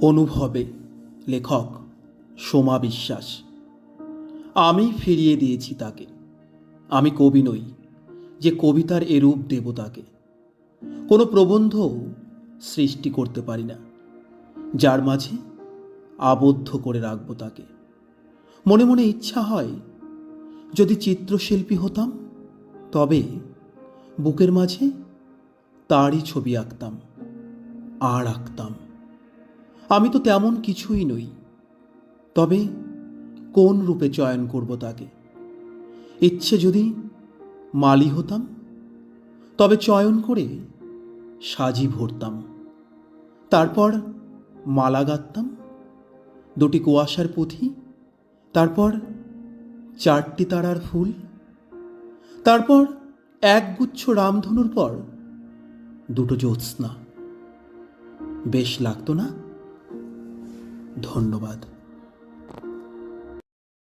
অনুভবে লেখক সোমা বিশ্বাস। আমি ফিরিয়ে দিয়েছি তাকে। আমি কবি নই যে কবিতার এরূপ দেব তাকে। কোনো প্রবন্ধ সৃষ্টি করতে পারি না যার মাঝে আবদ্ধ করে রাখবো তাকে। মনে মনে ইচ্ছা হয় যদি চিত্রশিল্পী হতাম, তবে বুকের মাঝে তারই ছবি আঁকতাম আর আঁকতাম। আমি তো তেমন কিছুই নই, তবে কোন রূপে চয়ন করব তাকে। ইচ্ছে যদি মালি হতাম, তবে চয়ন করে সাজি ভরতাম। তারপর মালা গাঁথতাম, দুটি কুয়াশার পুঁথি, তারপর চারটি তারার ফুল, তারপর একগুচ্ছ রামধনুর পর দুটো জ্যোৎস্না। বেশ লাগতো না? ধন্যবাদ।